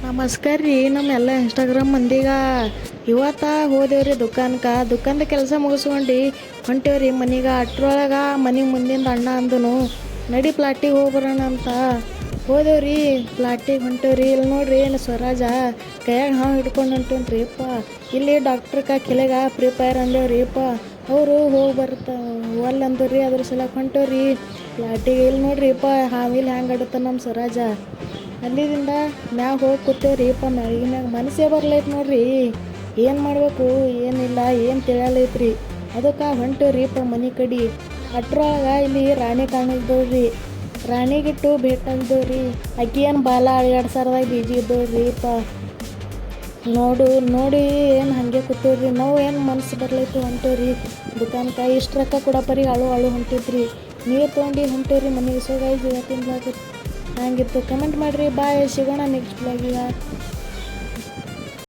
ನಮಸ್ಕಾರ ರೀ ನಮ್ಮೆಲ್ಲ ಇನ್ಸ್ಟಾಗ್ರಾಮ್ ಮಂದಿಗ ಇವತ್ತ ಹೋದೇವ್ರಿ ದುಕಾನ್ದ ಕೆಲಸ ಮುಗಿಸ್ಕೊಂಡು ಹೊಂಟೇವ್ರಿ ಮನೆಗೆ. ಅಟ್ರೊಳಗೆ ಮನೆ ಮುಂದಿಂದ ಅಣ್ಣ ಅಂದನು ನಡಿ ಪ್ಲಾಟಿಗೆ ಹೋಗ್ಬರೋಣ ಅಂತ ಹೋದೇವ್ರಿ. ಪ್ಲಾಟಿಗೆ ಹೊಂಟೇವ್ರಿ. ಇಲ್ಲಿ ನೋಡ್ರಿ ಏನು ಸ್ವರಾಜ ಕೈಯಾಗ ಹಾವು ಹಿಡ್ಕೊಂಡು ಹೊಂಟೇನ್ರಿ ಅಪ್ಪ. ಇಲ್ಲಿ ಡಾಕ್ಟ್ರ್ ಕಿಲೆಗ ಪ್ರಿಪೇರ್ ಅಂದೇವ್ರಿ ಅಪ್ಪ. ಅವರು ಹೋಗಿ ಒಲ್ ಅಂದ್ರಿ, ಅದ್ರ ಸಲಕ್ಕೆ ಹೊಂಟೇವ್ರಿ ಪ್ಲಾಟಿಗೆ. ಇಲ್ಲಿ ನೋಡ್ರಿ ಅಪ್ಪ ಹಾವಿಲ್ ಹ್ಯಾಂಗೆ ಆಡುತ್ತ ನಮ್ಮ ಸ್ವರಾಜ. ಅಲ್ಲಿದಿಂದ ಮ್ಯಾಗ ಹೋಗಿ ಕೂತೇವ್ರಿ ಅಪ್ಪ. ಮ್ಯಾಗಿನಾಗ ಮನಸ್ಸೇ ಬರ್ಲೈತೆ ನೋಡ್ರಿ, ಏನು ಮಾಡಬೇಕು ಏನಿಲ್ಲ ಏನು ತಿಳಿಯಲೈತ್ರಿ. ಅದಕ್ಕೆ ಹೊಂಟೇವ್ರಿ ಅಪ್ಪ ಮನೆ ಕಡೆ. ಅಟ್ರೊಳಗೆ ಇಲ್ಲಿ ರಾಣಿ ಕಾಣಿಸ್ದವ್ರಿ, ರಾಣಿಗಿಟ್ಟು ಭೇಟಾಗಿದ್ದೇವ್ರಿ. ಆಕಿ ಏನು ಬಾಲ ಅಳಿಗಾಡ್ಸಾರ್ದಾಗ ಬೀಜಿ ಇದ್ದವ್ರಿ ಅಪ್ಪ. ನೋಡಿ ಏನು ಹಾಗೆ ಕೂತೇವ್ರಿ ನಾವು. ಏನು ಮನಸ್ಸು ಬರ್ಲೈತಿ ಹೊಂಟೇವ್ರಿ ದುಕಾನ್ಕ. ಇಷ್ಟು ರೊಕ್ಕ ಕೊಡಪ್ಪರಿ ಅಳು ಹೊಂಟಿದ್ರಿ. ನೀರು ತೊಗೊಂಡು ಹೊಂಟೇವ್ರಿ ಮನೆಗೆ. ಸೊ ಗೈಸ್ ಇವತ್ತಿನ ಬ್ಲಾಗ್ ಹಂಗಿತ್ತು. ಕಮೆಂಟ್ ಮಾಡಿರಿ. ಬಾಯ್, ಸಿಗೋಣ ನೆಕ್ಸ್ಟ್ ಬ್ಲಾಗಿಗೆ.